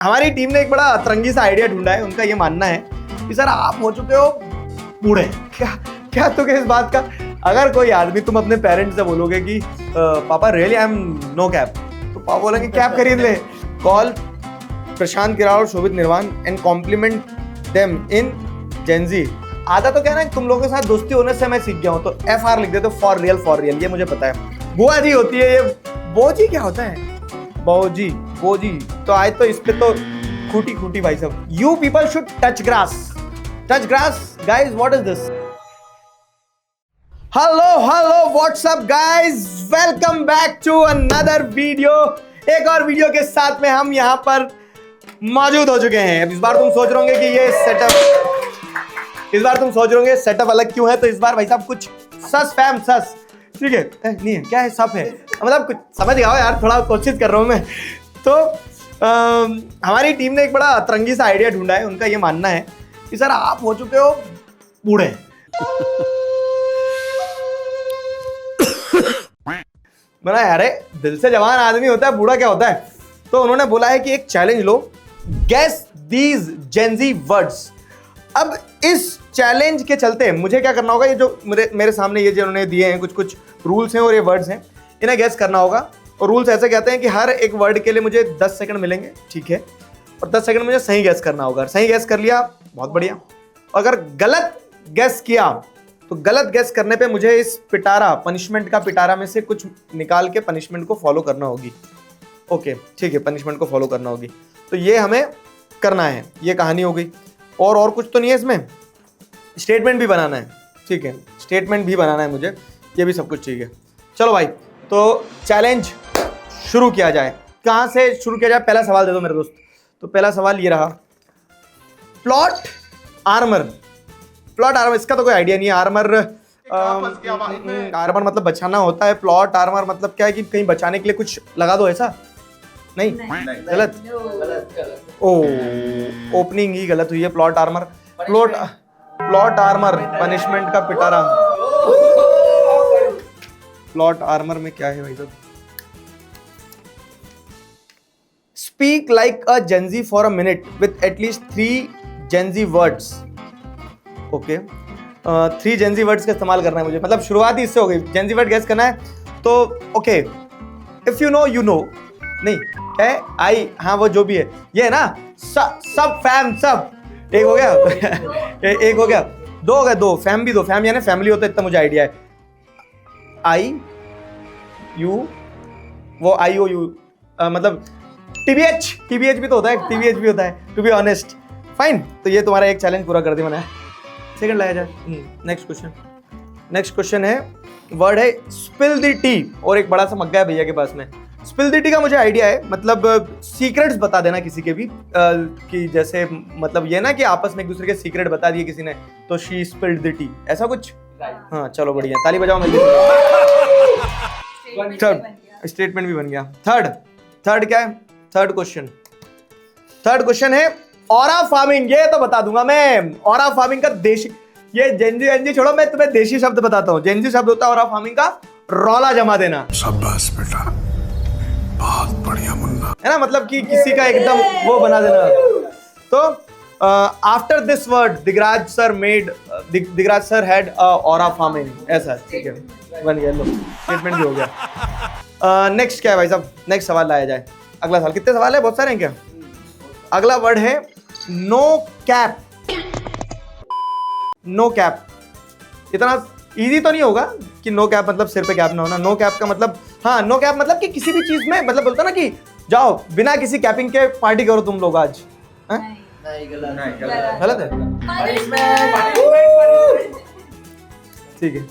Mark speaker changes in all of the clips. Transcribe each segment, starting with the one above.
Speaker 1: हमारी टीम ने एक बड़ा अतरंगी सा आइडिया ढूंढा है। उनका ये मानना है कि सर आप हो चुके हो बूढ़े। क्या तो इस बात का अगर कोई आदमी तुम अपने पेरेंट्स से बोलोगे कि पापा really I am no cap, तो पापा बोलेंगे कैप खरीद ले। कॉल प्रशांत किराड़ और Shobhit Nirwan and compliment them in Gen Z. आधा तो क्या ना तुम लोगों के साथ दोस्ती होने से मैं सीख गया हूँ, तो FR लिख देते फॉर रियल, ये मुझे पता है। बुआ जी होती है ये, बोजी क्या होता है? बोजी तो आज तो इस पे तो खूटी भाई साहब। You people should touch grass guys, what is this? Hello what's up guys, welcome back to another video. एक और वीडियो के साथ में हम यहाँ पर मौजूद हो चुके हैं। इस बार तुम सोच रहे होंगे कि ये सेटअप अलग क्यों है, तो इस बार भाई साहब कुछ सस ठीक है नहीं है, क्या है सब है, मतलब कुछ समझ गया यार, थोड़ा कोशिश कर रहा हूँ मैं। तो हमारी टीम ने एक बड़ा अतरंगी सा आइडिया ढूंढा है। उनका ये मानना है कि सर आप हो चुके हो बूढ़े। बोला अरे दिल से जवान आदमी होता है, बूढ़ा क्या होता है? तो उन्होंने बोला है कि एक चैलेंज लो, गेस दीज जेनजी वर्ड्स। अब इस चैलेंज के चलते मुझे क्या करना होगा, ये जो मेरे सामने ये जो उन्होंने दिए हैं कुछ रूल्स हैं और ये वर्ड्स हैं, इन्हें गैस करना होगा। और रूल्स ऐसे कहते हैं कि हर एक वर्ड के लिए मुझे 10 सेकंड मिलेंगे, ठीक है? और 10 सेकंड मुझे सही गैस करना होगा। सही गैस कर लिया बहुत बढ़िया, अगर गलत गैस किया तो गलत गैस करने पे मुझे इस पनिशमेंट का पिटारा में से कुछ निकाल के पनिशमेंट को फॉलो करना होगी। ओके ठीक है, पनिशमेंट को फॉलो करना होगी, तो ये हमें करना है। ये कहानी हो गई। और कुछ तो नहीं है इसमें। स्टेटमेंट भी बनाना है, ठीक है, स्टेटमेंट भी बनाना है मुझे, ये भी सब कुछ ठीक है। चलो भाई, तो चैलेंज शुरू किया जाए। कहाँ से शुरू किया जाए? पहला सवाल दे दो मेरे दोस्त। तो पहला सवाल ये रहा, प्लॉट आर्मर, इसका तो कोई आइडिया नहीं है। आर्मर मतलब बचाना होता है, प्लॉट आर्मर मतलब क्या है कि कहीं बचाने के लिए कुछ लगा दो, ऐसा नहीं? गलत। ओ ओपनिंग ही गलत हुई है। प्लॉट आर्मर पनिशमेंट का पिटारा। प्लॉट आर्मर में क्या है भाई साहब? Speak like a Gen Z for a minute with at least 3 Gen Z words. Okay, 3 Gen Z words का इस्तेमाल करना है मुझे, मतलब शुरुआत ही इससे हो गई। जेनजी वर्ड गैस करना है तो ओके, इफ यू नो नहीं है आई, हाँ वो जो भी है, ये है ना, सब फैम, सब एक हो गया। एक हो गया, 2 हो गए, 2 फैम भी, 2 फैम यानी फैमिली होता है, इतना मुझे आइडिया है। आई यू, वो आई ओ यू, मतलब TBH भी तो होता है, TBH भी होता है, टू बी ऑनेस्ट। फाइन, तो ये तुम्हारा एक चैलेंज पूरा कर दिया मैंने। सेकंड लाया जाए। नेक्स्ट क्वेश्चन है, वर्ड है स्पिल द टी, और एक बड़ा सा मग्गा है भैया के पास में। स्पिल द टी का मुझे आइडिया है, मतलब सीक्रेट्स बता देना किसी के भी, कि जैसे मतलब ये ना कि आपस में एक दूसरे के सीक्रेट बता दिए किसी ने, तो शी स्पिल्ड द टी, ऐसा कुछ। हाँ चलो बढ़िया, ताली बजाओ मेरे लिए। थर्ड स्टेटमेंट भी बन गया। थर्ड क्या है? थर्ड क्वेश्चन है ऑरा फार्मिंग। ये तो बता दूंगा मैं, ऑरा फार्मिंग का देशी, ये जेनजी छोड़ो, मैं तुम्हें देशी शब्द बताता हूँ। जेनजी शब्द होता है ऑरा फार्मिंग का रौला जमा देना। शाबाश बेटा, बहुत बढ़िया मुन्ना, है ना, मतलब कि किसी का एकदम वो बना देना। तो after this word Digraj sir had aura farming, ऐसा, ठीक है, बन गया। लो स्टेटमेंट भी हो गया। नेक्स्ट क्या है भाई साहब? नेक्स्ट सवाल लाया जाए। अगला सवाल, कितने सवाल है? बहुत सारे हैं क्या? अगला वर्ड है नो कैप। इतना इजी तो नहीं होगा कि नो कैप मतलब सिर पे कैप ना होना। नो कैप का मतलब, हाँ, नो कैप मतलब कि किसी भी चीज में, मतलब बोलता ना कि जाओ बिना किसी कैपिंग के पार्टी करो तुम लोग आज। नहीं, गलत है। ठीक है,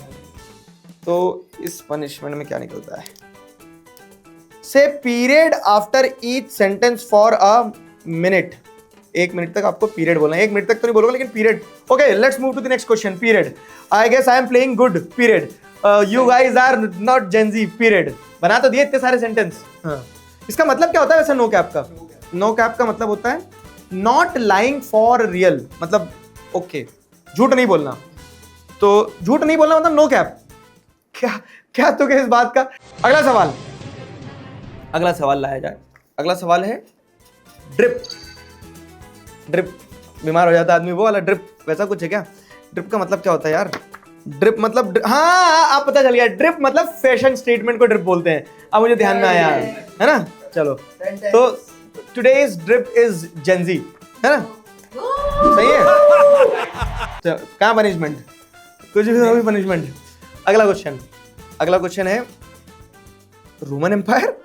Speaker 1: तो इस पनिशमेंट में क्या निकलता है? से period after each sentence for a minute. 1 minute तक आपको पीरियड बोलना है। 1 मिनट तक तो नहीं बोलोगे, लेकिन period. Okay, let's move to the next question. Period, I guess I am playing good, period, you guys are not Gen Z, period. बना तो दिए इतने सारे सेंटेंस। हाँ, इसका मतलब क्या होता है वैसे नो कैप का? नो कैप का मतलब होता है नॉट लाइंग फॉर रियल, मतलब ओके, झूठ नहीं बोलना। तो झूठ नहीं बोलना मतलब नो कैप। क्या तो इस बात का? अगला सवाल लाया जाए। अगला सवाल है ड्रिप, ड्रिप बीमार हो जाता आदमी, वो वाला ड्रिप, वैसा कुछ है क्या? ड्रिप का मतलब क्या होता है यार? ड्रिप मतलब हाँ आप पता चल गया, ड्रिप मतलब फैशन स्टेटमेंट को ड्रिप बोलते हैं, अब मुझे ध्यान में आया है ना। चलो तो टुडेज ड्रिप इज जेंजी, है ना? सही है। तो कहाँ पनिशमेंट? कुछ भी पनिशमेंट। अगला क्वेश्चन है रोमन एम्पायर।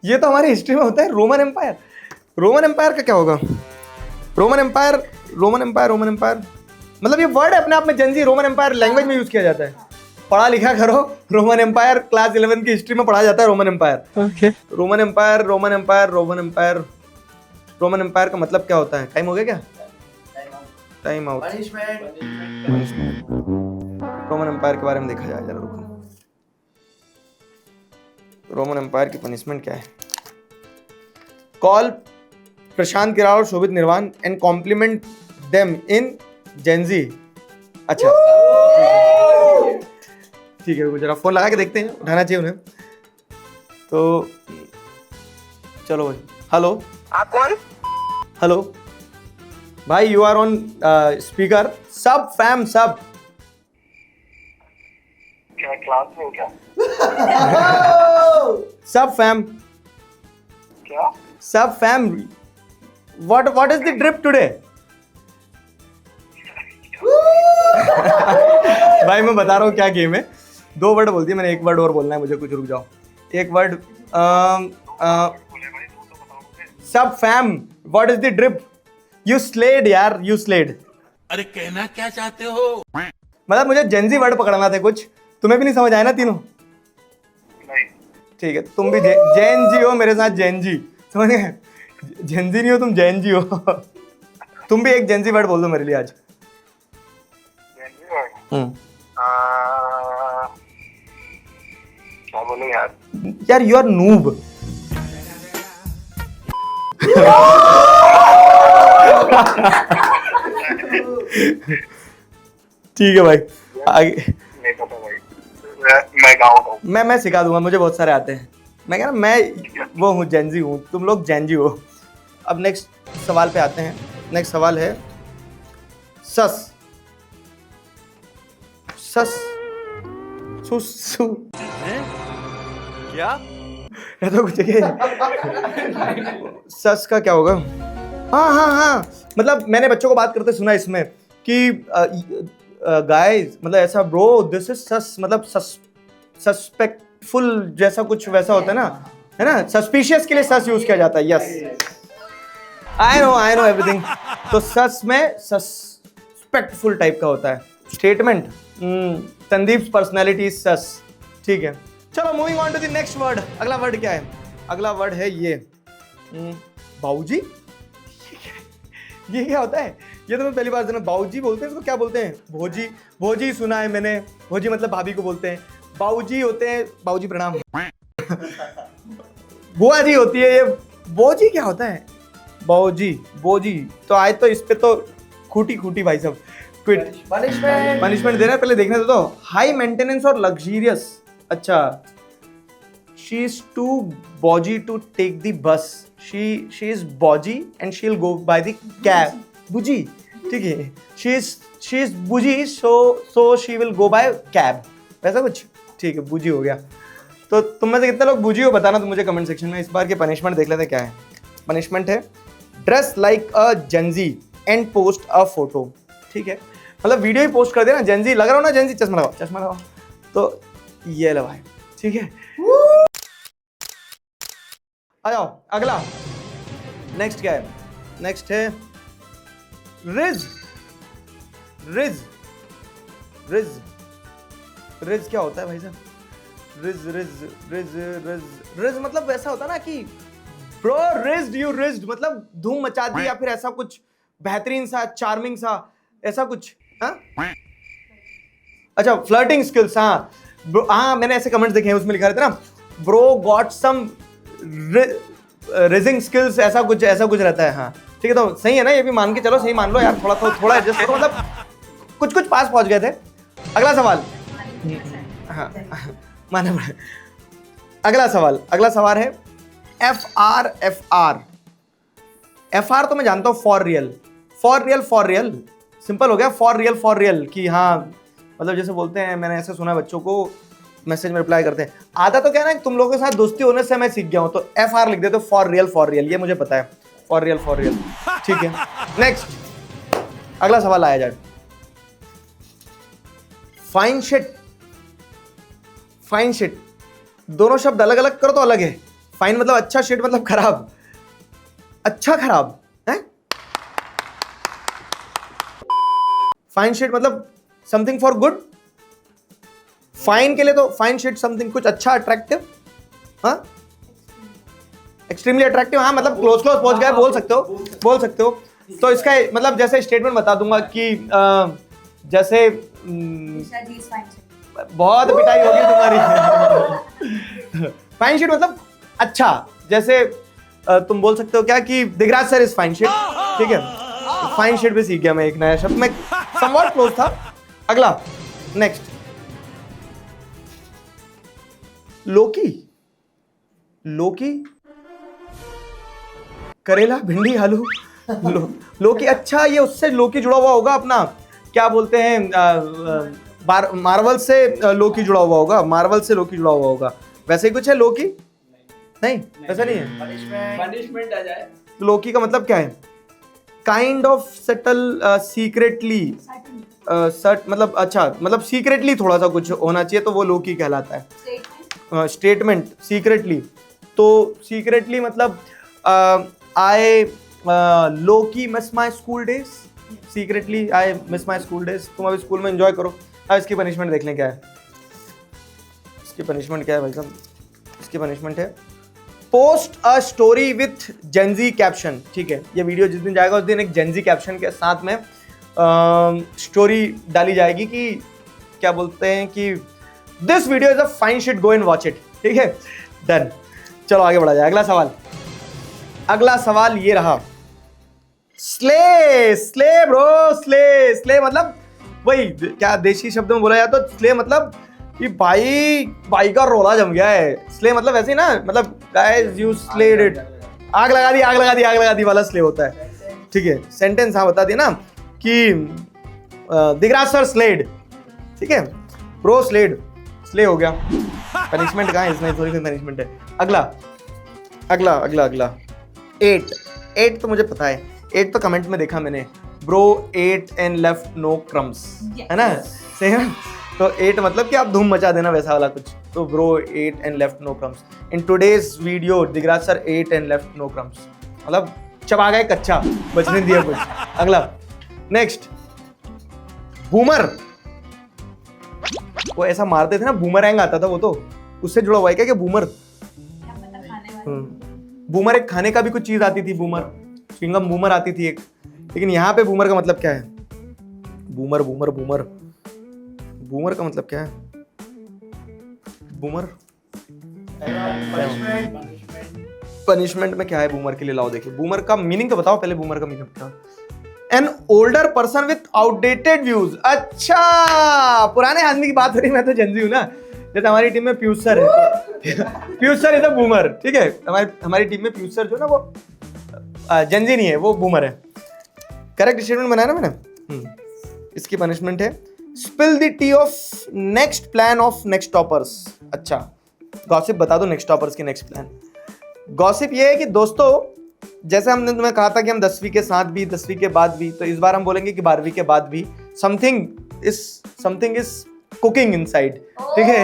Speaker 1: ये तो हमारी हिस्ट्री में होता है रोमन एम्पायर। रोमन एम्पायर का क्या होगा? रोमन एम्पायर मतलब ये वर्ड है अपने आप में जेंजी। रोमन एम्पायर लैंग्वेज में यूज किया जाता है, पढ़ा लिखा करो। रोमन एम्पायर क्लास 11 की हिस्ट्री में पढ़ा जाता है Roman Empire. Okay Roman Empire का मतलब क्या होता है? टाइम हो गया क्या? Time out. रोमन एम्पायर के बारे में देखा जाए जरा, रुको। रोमन एम्पायर की पनिशमेंट क्या है? कॉल प्रशांत किरार और Shobhit Nirwan and compliment them in Gen Z. अच्छा ठीक है, जरा फोन लगा के देखते हैं, उठाना चाहिए उन्हें तो। चलो भाई, हेलो
Speaker 2: आप कौन?
Speaker 1: हेलो भाई, यू आर ऑन स्पीकर। सब फैम सब।
Speaker 2: क्या क्लास में हो क्या?
Speaker 1: सब फैम।
Speaker 2: क्या?
Speaker 1: सब fam. What is the drip today? भाई मैं बता रहा हूँ क्या गेम है। 2 वर्ड बोल दिए मैंने, 1 वर्ड और बोलना है मुझे, कुछ रुक जाओ। 1 वर्ड। सब fam, what is the drip? You slayed यार, यू स्लेड।
Speaker 3: अरे कहना क्या चाहते हो?
Speaker 1: मतलब मुझे जेंजी वर्ड पकड़ना था कुछ, तुम्हें भी नहीं समझ आया ना तीनों?
Speaker 2: नहीं।
Speaker 1: ठीक है, तुम भी जैन जी हो मेरे साथ, जैन जी, समझ गए? जेंजी नहीं हो तुम, जैन जी हो। तुम भी एक जेंजी वर्ड बोल दो मेरे लिए आज।
Speaker 2: क्या बोलूं यार?
Speaker 1: यार यू आर नूब। ठीक है भाई, आगे।
Speaker 2: नहीं पता भाई, मैं गाँव हूँ।
Speaker 1: मैं सिखा दूंगा, मुझे बहुत सारे आते हैं। मैं कह रहा मैं वो हूँ, जेंजी हूँ, तुम लोग जैनजी हो। अब नेक्स्ट सवाल पे आते हैं। नेक्स्ट सवाल है सस। सस सु
Speaker 3: क्या?
Speaker 1: या तो कुछ है। सस का क्या होगा? हाँ, मतलब मैंने बच्चों को बात करते सुना इसमें कि गाइस, मतलब ऐसा ब्रो, दिस इज सस, मतलब सस्पेक्टफुल जैसा कुछ वैसा होता है ना, सस्पिशियस के लिए सस यूज किया जाता है। Yes I know everything. तो सस में सस्पेक्टफुल टाइप का होता है स्टेटमेंट। संदीप पर्सनैलिटी सस। ठीक है, चलो moving on to the next word. अगला वर्ड क्या है? अगला वर्ड है ये बाऊजी। ये क्या होता है? ये तो मैं पहली बार सुना। बाऊजी बोलते हैं इसको, क्या बोलते हैं? भोजी। भोजी सुना है मैंने, भोजी मतलब भाभी को बोलते हैं। बाऊजी होते हैं, बाऊजी प्रणाम। बुआ जी होती है ये। बोजी क्या होता है? बाऊजी, बोजी। तो आज तो इस पे तो खूटी भाई सब। क्विट। पनिशमेंट दे रहा है, पहले देखने दो। हाई मेंटेनेंस और लग्जरियस। अच्छा, she is too bougie to take the bus. She is bougie and she will go by the cab. Bougie, ठीक है। She is bougie, so she will go by cab, वैसा कुछ। ठीक है, बुजी हो गया। तो तुम में से कितने लोग बुजी हो बताना तो मुझे कमेंट सेक्शन में। इस बार की पनिशमेंट देख लेते क्या है। पनिशमेंट है dress like a Gen Z and post a photo. ठीक है, मतलब वीडियो ही पोस्ट कर देना। जेंजी लग रहा हो ना, जेंजी, चश्मा लगाओ। तो ये लो भाई, ठीक है। आ जाओ अगला। नेक्स्ट क्या है? नेक्स्ट है रिज। क्या होता है भाई साहब? रिज मतलब ऐसा होता है ना कि ब्रो रिज्ड मतलब धूम मचा दी, या फिर ऐसा कुछ बेहतरीन सा, चार्मिंग सा, ऐसा कुछ। हाँ, अच्छा, फ्लर्टिंग स्किल्स। हाँ, मैंने ऐसे कमेंट्स देखे हैं, उसमें लिखा रहता है ना, bro got some rizzing skills, ऐसा कुछ रहता है। हाँ ठीक है, तो सही है ना, ये भी मान के चलो, सही मान लो यार, थोड़ा एडजस्ट करो, मतलब कुछ पास पहुंच गए थे। अगला सवाल। हाँ माना पड़ा। अगला सवाल है FR तो मैं जानता हूँ फॉर रियल, सिंपल हो गया। फॉर रियल कि हाँ, मतलब जैसे बोलते हैं, मैंने ऐसे सुना है बच्चों को मैसेज में रिप्लाई करते हैं। आधा तो क्या है ना, तुम लोगों के साथ दोस्ती होने से मैं सीख गया हूँ, तो FR लिख देते, फॉर रियल, ये मुझे पता है, फॉर रियल। ठीक है, नेक्स्ट अगला सवाल आया जाए। फाइन शिट, दोनों शब्द अलग अलग करो तो अलग है। फाइन मतलब अच्छा, शिट मतलब खराब। अच्छा खराब है। फाइन शिट मतलब समथिंग फॉर गुड। फाइन के लिए तो फाइन शिट समथिंग, कुछ अच्छा, अट्रैक्टिव। हाँ, एक्सट्रीमली अट्रैक्टिव। हाँ, मतलब क्लोज पहुंच गए, बोल सकते हो। तो इसका मतलब जैसे स्टेटमेंट बता दूंगा कि जैसे बहुत पिटाई होगी तुम्हारी। फाइन शिट मतलब अच्छा, जैसे तुम बोल सकते हो क्या कि Digraj sir is fine shit. ठीक है, फाइन शिट भी सीख गया मैं, एक नया शब्द, मैं समवॉट क्लोज था। अगला, नेक्स्ट, लोकी, करेला, भिंडी, आलू, लोकी। अच्छा, ये उससे लोकी जुड़ा हुआ होगा अपना, क्या बोलते हैं, मार्वल से लोकी जुड़ा हुआ होगा, वैसे ही कुछ है लोकी। नहीं, वैसा नहीं है।
Speaker 4: पनिशमेंट आ जाए
Speaker 1: तो लोकी का मतलब क्या है? काइंड ऑफ सेटल सीक्रेटली, मतलब अच्छा, मतलब सीक्रेटली थोड़ा सा कुछ होना चाहिए, तो वो लोकी कहलाता है। स्टेटमेंट सीक्रेटली, तो सीक्रेटली मतलब I lowkey miss my school days. Secretly I miss my school days. तुम अभी स्कूल में एंजॉय करो। अब इसकी पनिशमेंट देख लें क्या है। इसकी पनिशमेंट क्या है भाई साहब? इसकी पनिशमेंट है post a story with Gen Z caption. ठीक है, ये वीडियो जिस दिन जाएगा उस दिन एक जेनजी कैप्शन के साथ में स्टोरी डाली जाएगी कि क्या बोलते हैं कि this video is a fine shit, go and watch it. ठीक है, डन। चलो आगे बढ़ा जाए। अगला सवाल ये रहा, स्ले ब्रो, स्ले मतलब वही क्या देशी शब्द में बोला जाए तो स्ले मतलब कि भाई का रोला जम गया है। स्ले मतलब ऐसे ही ना, मतलब गाइस यू स्लेड इट, आग लगा दी वाला स्ले होता है। ठीक है, सेंटेंस हाँ बता दिया ना कि दिगराज सर स्लेड। ठीक है, प्रो स्ले हो गया। पनिशमेंट कहाँ है इसमें? थोड़ी सी पनिशमेंट है। अगला 8 तो मुझे पता है, 8 तो कमेंट में देखा मैंने, bro 8 and left no crumbs, है ना? सही है। तो 8 मतलब कि आप धूम मचा देना, वैसा वाला कुछ। तो bro 8 and left no crumbs in today's video, Digraj sir 8 and left no crumbs मतलब चबा गए कच्चा, बचने दिया कुछ। अगला, नेक्स्ट, बूमर। वो ऐसा मारते थे ना, बूमरैंग आता था, वो तो उससे जुड़ा हुआ है क्या बूमर? बूमर एक खाने का भी कुछ चीज आती थी, बूमर च्युइंगम बूमर आती थी एक। लेकिन यहाँ पे बूमर का मतलब क्या है? बूमर का मतलब क्या है? बूमर पनिशमेंट में क्या है बूमर के लिए? लाओ देखिए, बूमर का मीनिंग तो बताओ पहले। बूमर का मीनिंग क्या? An older person with outdated views. अच्छा, पुराने आदमी की बात हो रही है। मैं तो जेनजी हूं ना, जैसे हमारी टीम में पीयूष सर है। Piyush sir is a boomer. ठीक है, हमारी टीम में पीयूष सर जो ना, वो जेनजी नहीं है, वो बूमर है। करेक्ट स्टेटमेंट बनाया ना मैंने। इसकी पनिशमेंट है spill the T of next plan of next toppers. अच्छा, गॉसिप बता दो नेक्स्ट टॉपर्स की नेक्स्ट प्लान। गॉसिप ये है कि दोस्तों, जैसे हमने तुम्हें कहा था कि हम 10वीं के साथ भी, 10वीं के बाद भी, तो इस बार हम बोलेंगे कि 12वीं के बाद भी समथिंग इज कुकिंग इनसाइड। ठीक है,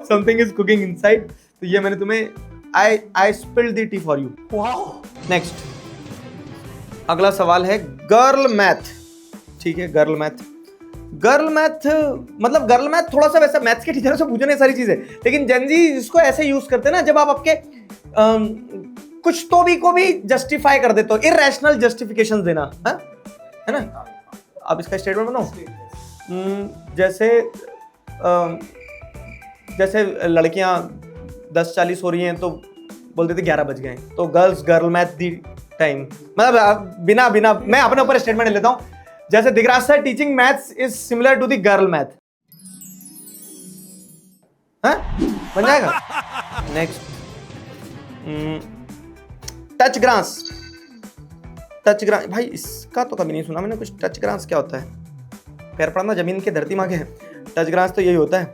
Speaker 1: समथिंग इज कुकिंग इनसाइड। तो ये मैंने तुम्हें I spilled the tea for you. Next, अगला सवाल है गर्ल मैथ। ठीक है, गर्ल मैथ मतलब गर्ल मैथ थोड़ा सा वैसा मैथ्स के टीचरों से पूछने सारी चीजें, लेकिन जेनजी इसको ऐसे यूज करते हैं ना, जब आप आपके कुछ तो भी को भी जस्टिफाई कर देते हो, इरैशनल जस्टिफिकेशन देना, है ना? आप इसका स्टेटमेंट बनाओ। जैसे लड़कियां 10:40 हो रही हैं तो बोलते थे 11 बज गए, तो गर्ल मैथ दी टाइम। मतलब बिना मैं अपने ऊपर स्टेटमेंट लेता हूं, जैसे Digraj sir teaching maths is similar to the girl math. बन जाएगा। Next, touch grass, touch grass भाई इसका तो कभी नहीं सुना मैंने कुछ। टच ग्रास क्या होता है? पैर पड़ना जमीन के धरती मांगे है। टच ग्रास तो यही होता है।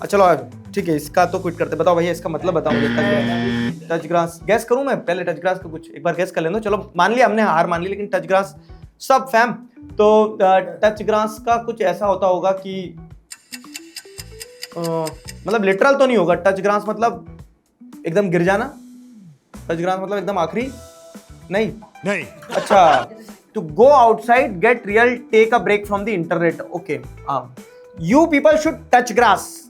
Speaker 1: चलो ठीक है, इसका तो क्विट करते। बताओ भैया इसका मतलब बताओ मुझे। टच ग्रास गैस करूं मैं पहले? टच ग्रास तो कुछ एक बार गैस कर लेना। चलो मान लिया हमने, हार मान ली, लेकिन टच ग्रास सब फैम। तो टच ग्रास का कुछ ऐसा होता होगा कि मतलब लिटरल तो नहीं होगा। टच ग्रास मतलब एकदम गिर जाना। टच ग्रास मतलब एकदम आखिरी नहीं। अच्छा, to go outside, get real, take a break from the internet. Okay, you people should touch grass.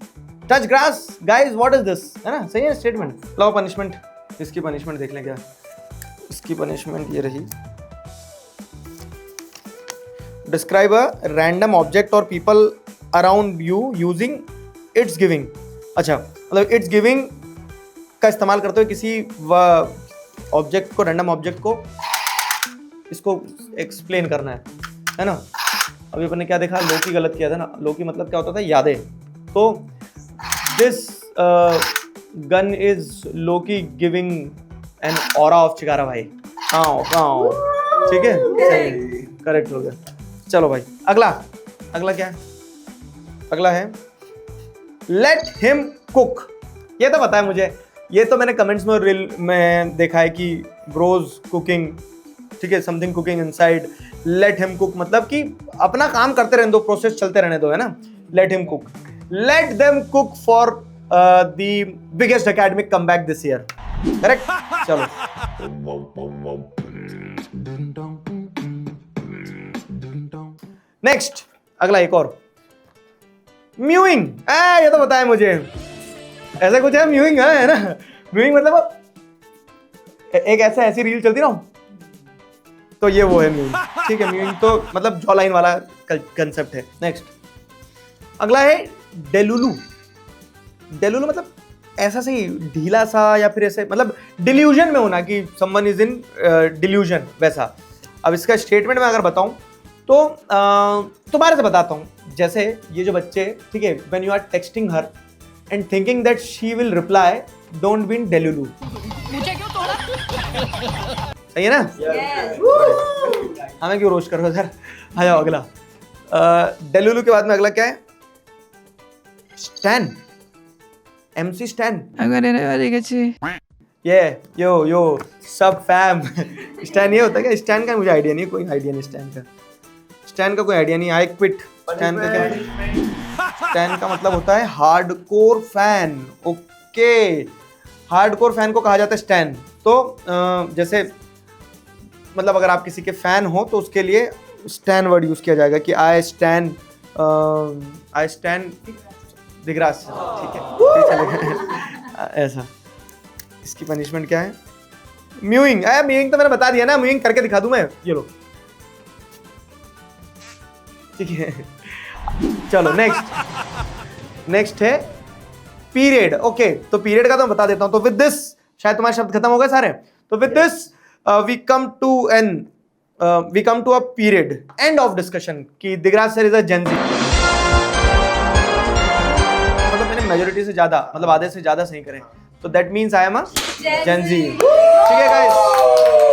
Speaker 1: Touch grass guys, what is this? है ना, सही है स्टेटमेंट। लो पनिशमेंट, इसकी पनिशमेंट देख लें क्या। इसकी पनिशमेंट ये रही, डिस्क्राइब अ रैंडम ऑब्जेक्ट और people around you using it's giving. अच्छा, मतलब इट्स गिविंग का इस्तेमाल करते हुए किसी ऑब्जेक्ट को, रैंडम ऑब्जेक्ट को, इसको एक्सप्लेन करना है ना। अभी अपन ने क्या देखा, लोकी गलत किया था ना। लोकी मतलब क्या होता था? यादें। तो this gun is lowkey giving an aura of Chikara भाई। ठीक है, सही, करेक्ट हो गया। चलो भाई, अगला क्या है? अगला है लेट हिम कुक। ये तो पता है मुझे, ये तो मैंने कमेंट्स में रील में देखा है कि ब्रोज कुकिंग, ठीक है, something cooking inside. Let him cook मतलब कि अपना काम करते रहने दो, प्रोसेस चलते रहने दो, है ना। Let him cook, let them cook for the biggest academic comeback this year. Correct. चलो नेक्स्ट, अगला एक और, म्यूइंग। ये तो पता है मुझे, ऐसा कुछ है म्यूइंग, है ना। म्यूइंग मतलब एक ऐसी रील चलती ना, तो ये वो है म्यूइंग। ठीक है, म्यूइंग तो मतलब जॉ लाइन वाला कंसेप्ट है। नेक्स्ट, अगला है डेलुलू। डेलुलू मतलब ऐसा सही ढीला सा, या फिर ऐसे मतलब डिल्यूजन में होना, कि समवन इज इन डिल्यूजन, वैसा। अब इसका स्टेटमेंट में अगर बताऊं तो तुम्हारे से बताता हूं। जैसे ये जो बच्चे, ठीक है, when you are texting her and thinking that she will reply, don't be in delulu.
Speaker 5: मुझे क्यों तोड़ा?
Speaker 1: सही है ना? हमें क्यों रोस्ट करो सर। आ जाओ अगला। डेलुलू के बाद में अगला क्या है? Stand, MC stand. ये यो सब फैम। स्टैन ये होता है क्या? स्टैन का मुझे आइडिया नहीं, कोई आइडिया नहीं स्टैन का। स्टैन का कोई आइडिया नहीं। I quit. स्टैन का क्या? स्टैन का मतलब होता है hardcore fan. Okay, hardcore fan को कहा जाता है स्टैन। तो जैसे मतलब अगर आप किसी के फैन हो तो उसके लिए स्टैन वर्ड यूज किया जाएगा कि आई स्टैन दिग्रास। ठीक है, ऐसा। इसकी पनिशमेंट क्या है? म्यूइंग। म्यूइंग तो मैंने बता दिया ना, म्यूइंग करके दिखा दूं मैं। ये लो, ठीक है। चलो नेक्स्ट है पीरियड। ओके, तो पीरियड का तो मैं बता देता हूं। तो विद दिस, शायद तुम्हारे शब्द खत्म हो गए सारे। तो with this we come to a period, end of discussion कि Digraj sir is a Gen Z. मतलब मैंने मेजॉरिटी से ज्यादा, मतलब आधे से ज्यादा सही करें, तो that means I am a Gen Z. ठीक है गाइस,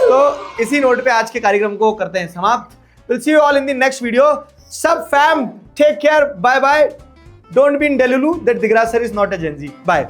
Speaker 1: तो इसी नोट पे आज के कार्यक्रम को करते हैं समाप्त। Will see you all in the next video. सब fam, take care, bye bye. Don't be in delulu that Digraj sir is not a Gen Z. Bye.